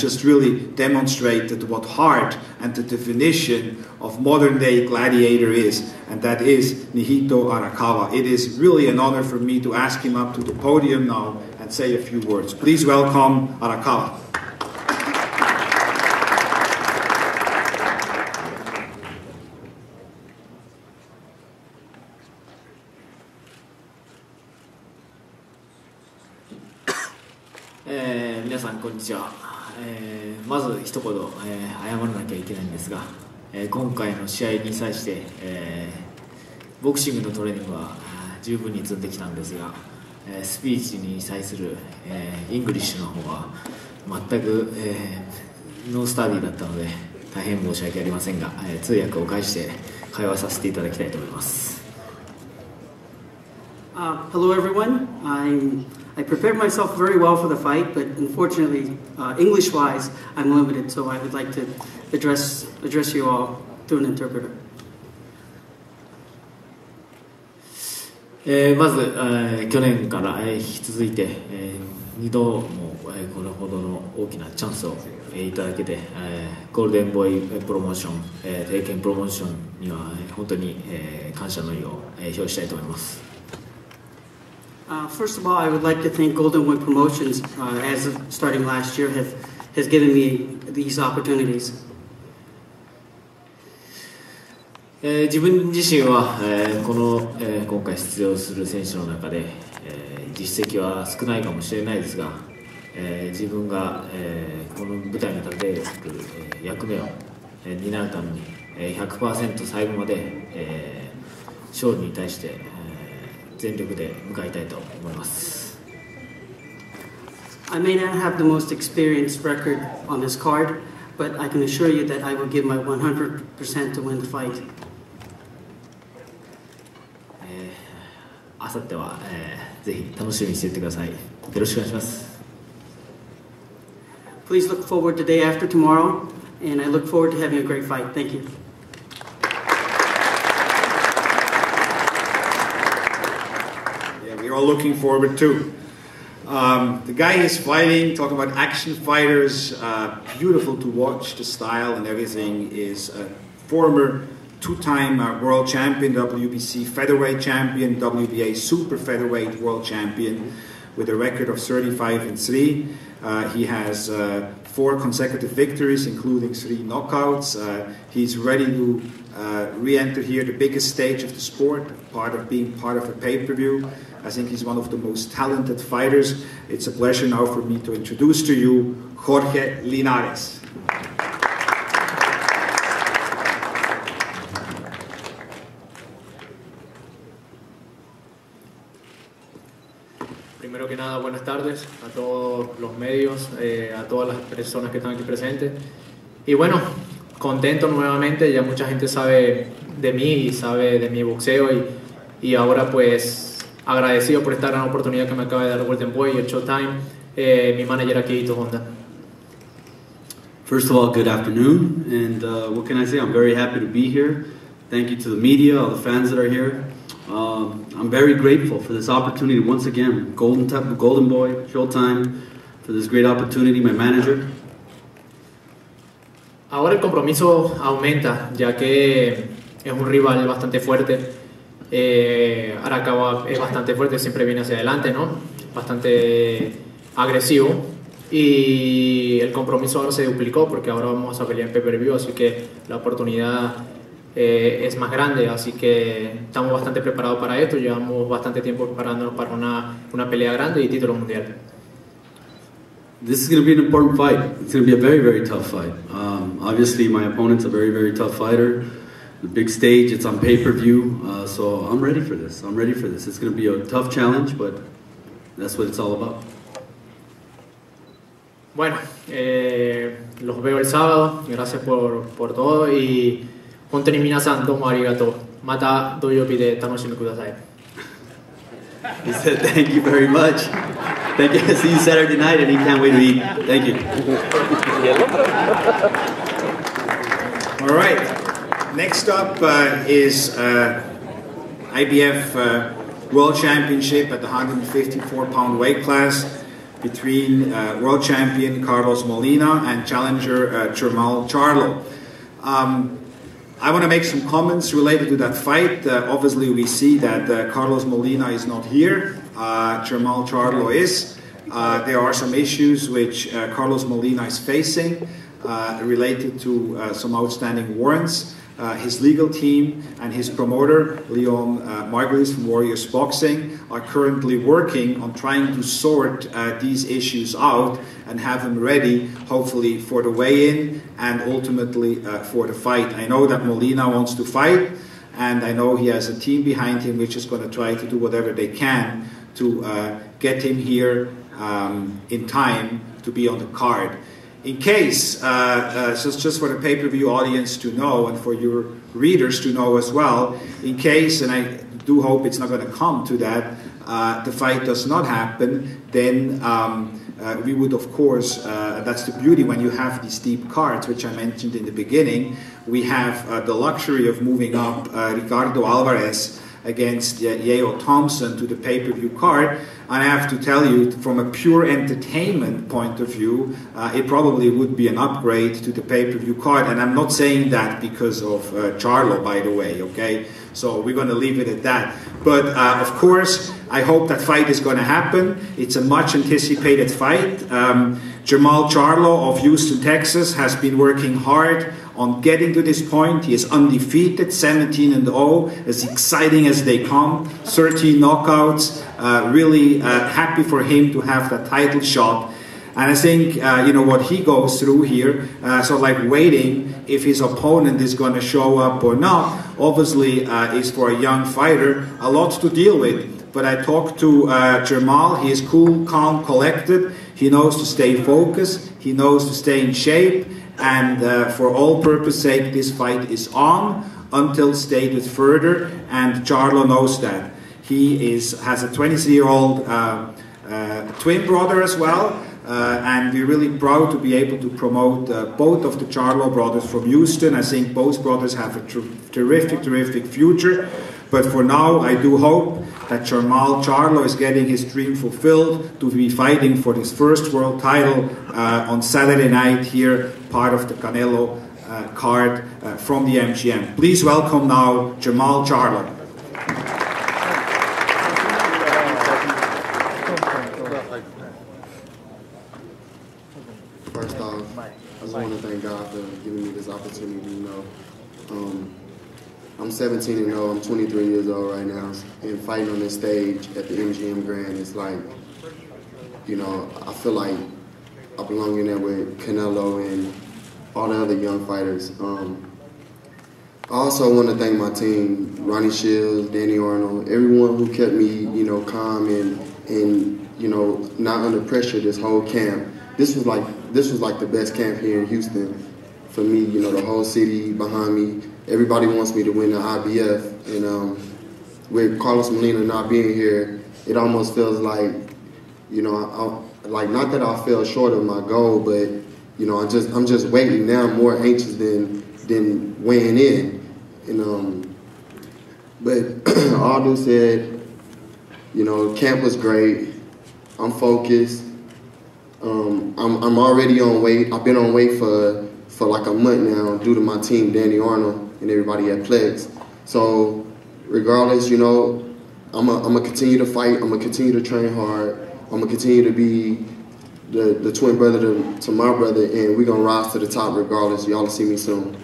just really demonstrated what heart and the definition of modern-day gladiator is, and that is Nihito Arakawa. It is really an honor for me to ask him up to the podium now and say a few words. Please welcome Arakawa. 皆さんこんにちは。まず一言、謝らなきゃいけないんですが、今回の試合に際して、ボクシングのトレーニングは十分に積んできたんですが、スピーチに際する、イングリッシュの方は全く、ノースタディだったので大変申し訳ありませんが、通訳を介して会話させていただきたいと思います。Hello everyone. I prepared myself very well for the fight, but unfortunately, English-wise, I'm limited, so I would like to address you all through an interpreter. まず、去年から引き続いて、2度もこれほどの大きなチャンスをいただけて、ゴールデンボーイプロモーション、帝拳プロモーションには本当に感謝の意を表したいと思います。 First of all, I would like to thank Golden Boy Promotions, as of starting last year, has given me these opportunities. 自分自身は、今回出場する選手の中で、実績は少ないかもしれないですが、自分が、この舞台に立てる、役目を、担うために、100% 最後まで、勝利に対して、全力で向かいたいと思います。 I may not have the most experienced record on this card, but I can assure you that I will give my 100% to win the fight. 明後日は、ぜひ楽しみにしていてください。よろしくお願いします。 Please look forward to day after tomorrow, and I look forward to having a great fight. Thank you. We're all looking forward to. The guy is fighting, talking about action fighters, beautiful to watch, the style and everything, is a former two-time world champion, WBC featherweight champion, WBA super featherweight world champion with a record of 35-3. He has 4 consecutive victories, including 3 knockouts. He's ready to re-enter here the biggest stage of the sport, being part of a pay-per-view. I think he's one of the most talented fighters. It's a pleasure now for me to introduce to you Jorge Linares. Primero que nada, buenas tardes a todos los medios, a todas las personas que están aquí presentes. Y bueno, contento nuevamente, ya mucha gente sabe de mí y sabe de mi boxeo y ahora pues agradecido por esta gran oportunidad que me acaba de dar Golden Boy y el Showtime, mi manager aquí, Niito Honda. First of all, good afternoon, and what can I say? I'm very happy to be here. Thank you to the media, all the fans that are here. I'm very grateful for this opportunity once again. Golden Boy, Showtime, for this great opportunity, my manager. Ahora el compromiso aumenta, ya que es un rival bastante fuerte. Arakawa es bastante fuerte, siempre viene hacia adelante, ¿no? Bastante agresivo. Y el compromiso ahora se duplicó porque ahora vamos a pelear en pay-per-view, así que la oportunidad es más grande, así que estamos bastante preparados para esto. Llevamos bastante tiempo preparándonos para una pelea grande y título mundial. This is going to be an important fight. It's going to be a very, very tough fight. Obviously, my opponent's a very, very tough fighter. The big stage, it's on pay-per-view, so I'm ready for this. I'm ready for this. It's going to be a tough challenge, but that's what it's all about. Bueno, los veo el sábado. Gracias por todo y honte ni minasan domo arigato. Mata doyobi de tanoshimi kudasai. He said thank you very much. Thank you. See you Saturday night, and he can't wait to eat. Thank you. All right. Next up is IBF World Championship at the 154-pound weight class. between world champion Carlos Molina and challenger Jermall Charlo. I want to make some comments related to that fight. Obviously, we see that Carlos Molina is not here. Jermall Charlo is. There are some issues which Carlos Molina is facing related to some outstanding warrants. His legal team and his promoter, Leo Mijares from Warriors Boxing, are currently working on trying to sort these issues out and have them ready, hopefully, for the weigh-in and ultimately for the fight. I know that Molina wants to fight, and I know he has a team behind him which is going to try to do whatever they can to get him here in time to be on the card. In case, just for the pay-per-view audience to know and for your readers to know as well, in case, and I do hope it's not going to come to that, the fight does not happen, then we would, of course, that's the beauty when you have these deep cards, which I mentioned in the beginning, we have the luxury of moving up Ricardo Alvarez against Yeo Thompson to the pay-per-view card. And I have to tell you, from a pure entertainment point of view, it probably would be an upgrade to the pay-per-view card. And I'm not saying that because of Charlo, by the way, okay? So we're going to leave it at that. But of course, I hope that fight is going to happen. It's a much anticipated fight. Jamal Charlo of Houston, Texas has been working hard on getting to this point. He is undefeated, 17-0, as exciting as they come, 13 knockouts, really happy for him to have that title shot. And I think, you know, what he goes through here, so like waiting if his opponent is going to show up or not, obviously is for a young fighter, a lot to deal with. But I talked to Jermall. He is cool, calm, collected. He knows to stay focused. He knows to stay in shape. And for all purpose sake, this fight is on until stated further. And Charlo knows that. He has a 23-year-old twin brother as well. And we're really proud to be able to promote both of the Charlo brothers from Houston. I think both brothers have a terrific future. But for now, I do hope that Jamal Charlo is getting his dream fulfilled to be fighting for his first world title on Saturday night here, part of the Canelo card from the MGM. Please welcome now Jamal Charlo. First off, I just want to thank God for giving me this opportunity. You know, I'm 17-0. I'm 23 years old right now, and fighting on this stage at the MGM Grand is like, you know, I feel like I belong in there with Canelo and all the other young fighters. I also want to thank my team, Ronnie Shields, Danny Arnold, everyone who kept me, you know, calm and you know, not under pressure this whole camp. This was like the best camp here in Houston for me. You know, the whole city behind me. Everybody wants me to win the IBF, and with Carlos Molina not being here, it almost feels like, you know, like not that I fell short of my goal, but you know, I'm just waiting now. I'm more anxious than weighing in, and but Aldo said, you know, camp was great. I'm focused. I'm already on weight. I've been on weight for like a month now due to my team, Danny Arnold and everybody at Plex. So regardless, you know, I'm gonna continue to fight. I'm gonna continue to train hard. I'm gonna continue to be the twin brother to my brother, and we're gonna rise to the top regardless. Y'all will see me soon.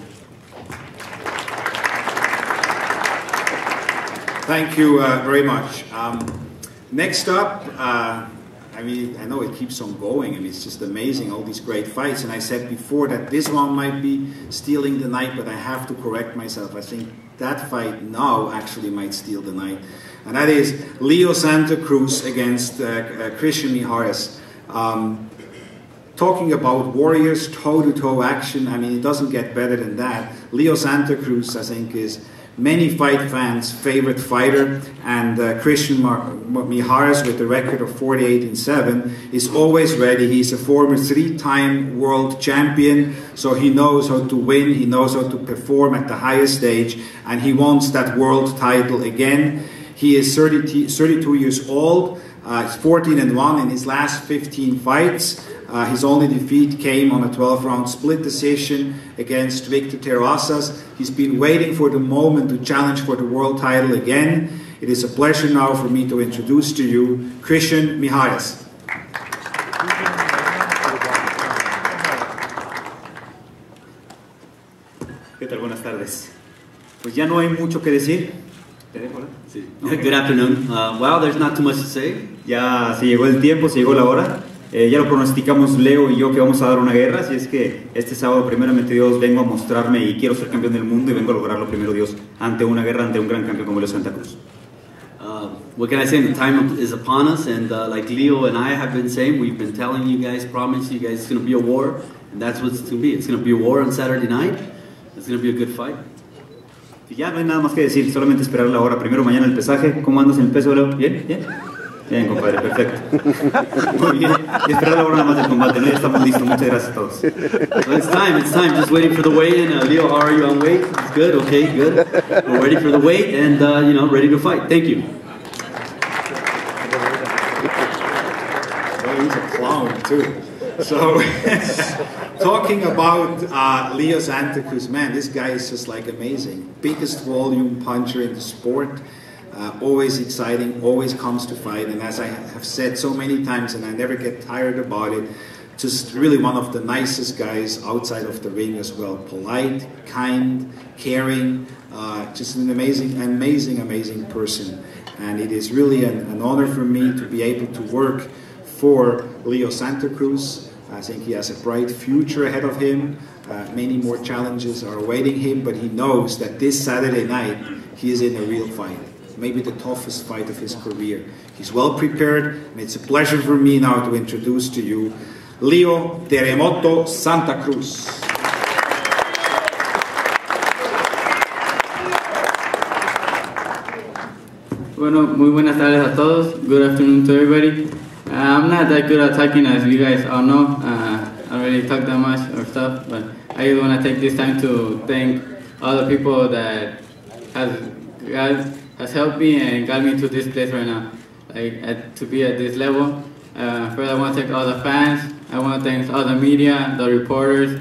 Thank you very much. Next up, I mean, I know it keeps on going, and it's just amazing, all these great fights. And I said before that this one might be stealing the night, but I have to correct myself. I think that fight now actually might steal the night. And that is Leo Santa Cruz against Cristian Mijares. Talking about warriors, toe-to-toe action, I mean, it doesn't get better than that. Leo Santa Cruz, I think, is many fight fans' favorite fighter, and Cristian Mijares, with a record of 48-7, is always ready. He's a former 3-time world champion, so he knows how to win, he knows how to perform at the highest stage, and he wants that world title again. He is 32 years old. He's 14-1 in his last 15 fights. His only defeat came on a 12-round split decision against Victor Terrazas. He's been waiting for the moment to challenge for the world title again. It is a pleasure now for me to introduce to you Cristian Mijares. ¿Qué tal? Buenas tardes. Pues ya no hay mucho que decir. ¿Te dejo, no? Sí. Good afternoon. Well, there's not too much to say. Ya se llegó el tiempo, se llegó la hora. Ya lo pronosticamos Leo y yo que vamos a dar una guerra, así es que este sábado, primeramente Dios, vengo a mostrarme y quiero ser campeón del mundo y vengo a lograrlo primero Dios ante una guerra, ante un gran campeón como Leo Santa Cruz. What can I say? The time is upon us, and like Leo and I have been saying, we've been telling you guys, promising you guys it's going to be a war, and that's what it's going to be. It's going to be a war on Saturday night. It's going to be a good fight. Y ya no hay nada más que decir, solamente esperar la hora. Primero mañana el pesaje. ¿Cómo andas en el peso, Leo? ¿Bien? ¿Bien? Bien, compadre, perfecto. Muy bien. Y esperar la hora nada más del combate, ¿no? Ya estamos listos. Muchas gracias a todos. So it's time. Just waiting for the weigh-in. Leo, how are you on weight? It's good, okay, good. We're ready for the weight and, ready to fight. Thank you. Well, he's a clown, too. So, talking about Leo Santa Cruz, man, this guy is just like amazing. Biggest volume puncher in the sport. Always exciting, always comes to fight, and as I have said so many times, and I never get tired about it, just really one of the nicest guys outside of the ring as well. Polite, kind, caring, just an amazing person. And it is really an honor for me to be able to work for Leo Santa Cruz. I think he has a bright future ahead of him. Many more challenges are awaiting him, but he knows that this Saturday night he is in a real fight. Maybe the toughest fight of his career. He's well prepared, and it's a pleasure for me now to introduce to you Leo Terremoto Santa Cruz. Bueno, muy buenas tardes a todos. Good afternoon to everybody. I'm not that good at talking, as you guys all know. I don't really talk that much or stuff, but I just want to take this time to thank all the people that has helped me and got me to this place right now, to be at this level. First, I want to thank all the fans. I want to thank all the media, the reporters,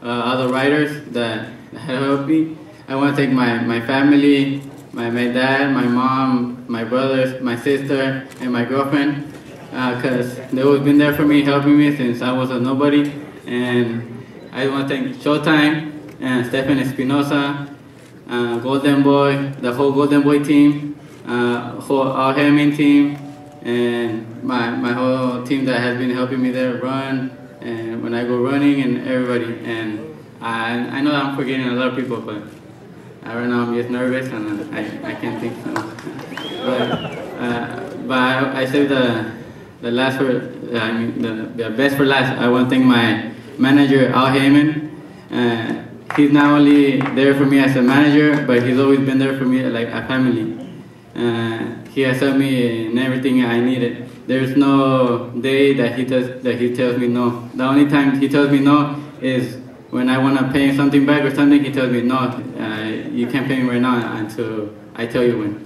all the writers that have helped me. I want to thank my family, my dad, my mom, my brothers, my sister, and my girlfriend, because they've always been there for me, helping me since I was a nobody. And I want to thank Showtime and Stephen Espinosa, Golden Boy, the whole Golden Boy team, whole All Hemming team, and my whole team that has been helping me there run, and when I go running, and everybody. And I know I'm forgetting a lot of people, but right now I'm just nervous and I can't think so. But I saved the last for, the best for last. I want to thank my manager, Al Heyman. He's not only there for me as a manager, but he's always been there for me like a family. He has helped me in everything I needed. There's no day that he tells me no. The only time he tells me no is when I want to pay him something back or something. He tells me no, you can't pay me right now until I tell you when.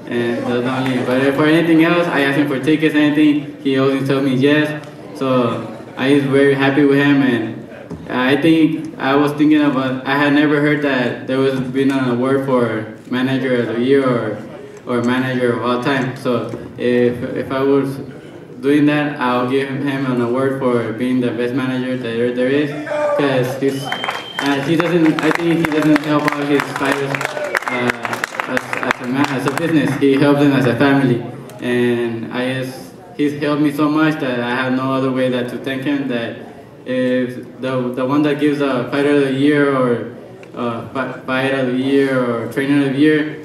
And that's the only. But for anything else, I ask him for tickets, anything. He always tells me yes. So I was very happy with him, and I think I was thinking about. I had never heard that there was been an award for manager of the year or manager of all time. So if I was doing that, I'll give him an award for being the best manager that there is, because he doesn't. I think he doesn't help out his fighters as a business. He helps them as a family, and he's helped me so much that I have no other way that to thank him. That if the one that gives a fighter of the year or fight of the year or trainer of the year,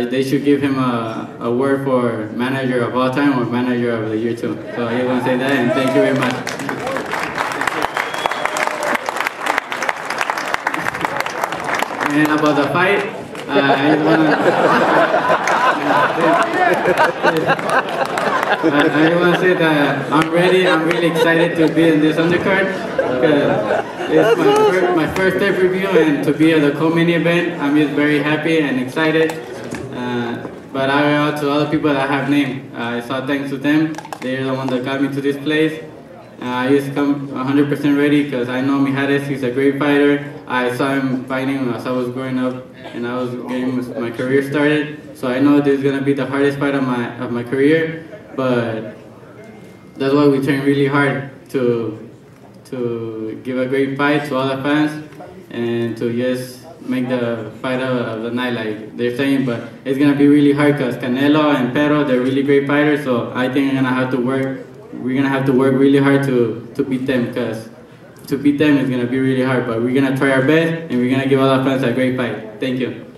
they should give him a award for manager of all time or manager of the year too. So I want to say that, and thank you very much. And about the fight, I just want to say that I'm ready. I'm really excited to be in this undercard, because it's my first pay-per-view, and to be at the co-main event, I'm just very happy and excited. But I to other people that I have named. I saw thanks to them. They're the ones that got me to this place. I just come 100% ready because I know Mijares, he's a great fighter. I saw him fighting as I was growing up and I was getting my career started. So I know this is going to be the hardest fight of my career, but that's why we train really hard to give a great fight to all the fans and to just make the fight of the night like they're saying. But it's going to be really hard because Canelo and Pero, they're really great fighters, so I think we're going to have to work really hard to beat them, because to beat them is going to be really hard, but we're going to try our best and we're going to give all our fans a great fight. Thank you.